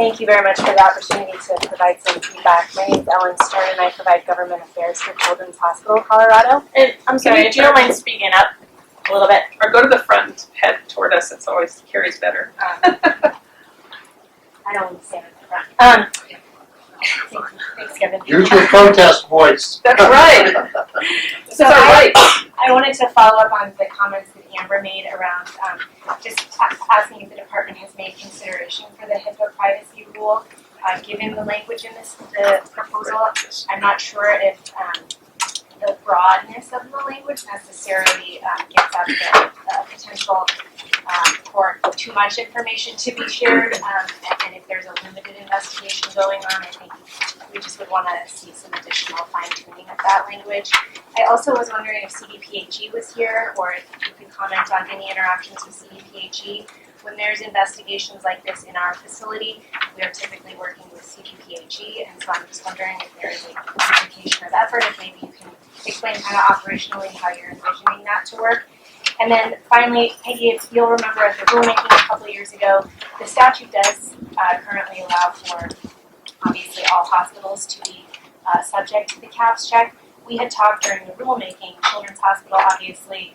Thank you very much for the opportunity to provide some feedback. My name is Ellen Stern, and I provide government affairs for Children's Hospital Colorado. And I'm sorry, if you don't mind speaking up a little bit. Or go to the front and head toward us. It's always carries better. I don't want to stand at the front. Thanks, Kevin. Use your protest voice. That's right. So That's our right. I wanted to follow up on the comments that Amber made around just asking if the department has made consideration for the HIPAA privacy rule, given the language in the proposal. I'm not sure if the broadness of the language necessarily gets at the potential for too much information to be shared, and if there's a limited investigation going on, I think we just would want to see some additional fine-tuning of that language. I also was wondering if CDPHE was here, or if you could comment on any interactions with CDPHE. When there's investigations like this in our facility, we are typically working with CDPHE, and so I'm just wondering if there is a duplication of effort, if maybe you can explain kind of operationally how you're envisioning that to work. And then finally, Peggy, if you'll remember at the rulemaking a couple of years ago, the statute does currently allow for obviously all hospitals to be subject to the CAPS check. We had talked during the rulemaking, Children's Hospital obviously,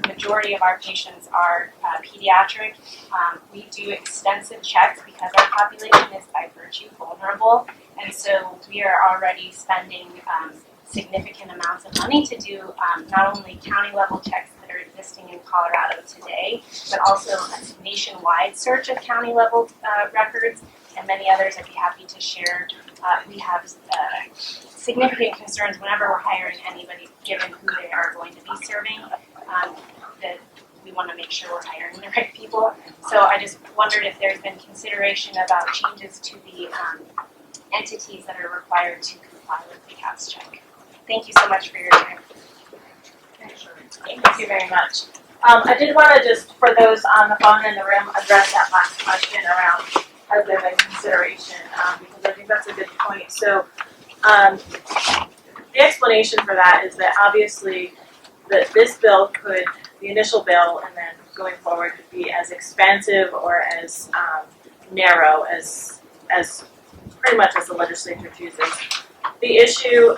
the majority of our patients are pediatric. We do extensive checks because our population is by virtue vulnerable, and so we are already spending significant amounts of money to do not only county level checks that are existing in Colorado today, but also a nationwide search of county level records and many others I'd be happy to share. We have significant concerns whenever we're hiring anybody, given who they are going to be serving, that we want to make sure we're hiring the right people. So I just wondered if there's been consideration about changes to the entities that are required to comply with the CAPS check. Thank you so much for your time. Thank you very much. I did want to just, for those on the phone in the room, address that last question around has there been consideration, because I think that's a good point. So the explanation for that is that obviously this bill could, the initial bill and then going forward could be as expansive or as narrow as pretty much as the legislature chooses. The issue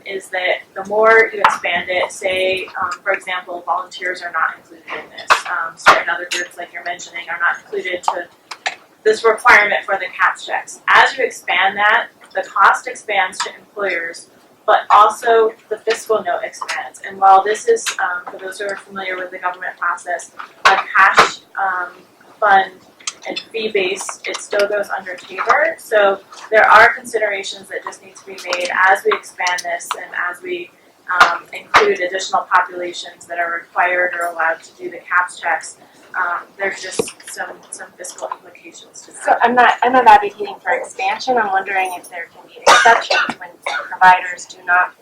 is that the more you expand it, say, for example, volunteers are not included in this. Certain other groups, like you're mentioning, are not included to this requirement for the CAPS checks. As you expand that, the cost expands to employers, but also the fiscal note expands. And while this is, for those who are familiar with the government process, a cash fund and fee-based, it still goes under TABOR. So there are considerations that just need to be made as we expand this and as we include additional populations that are required or allowed to do the CAPS checks. There's just some fiscal implications to that. So I'm not advocating for expansion. I'm wondering if there can be exceptions when providers do not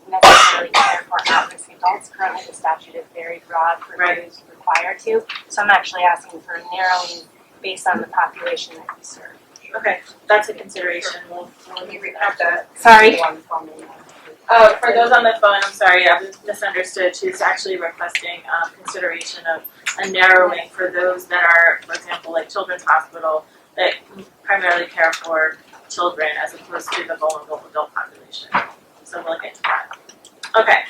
necessarily care for at-risk adults. Currently, the statute is very broad for those required to. So I'm actually asking for a narrowing based on the population that we serve. Okay, that's a consideration. We'll recap that. Sorry. For those on the phone, I'm sorry, I misunderstood. She's actually requesting consideration of a narrowing for those that are, for example, like Children's Hospital, that primarily care for children as opposed to the vulnerable adult population. So we'll get to that. Okay,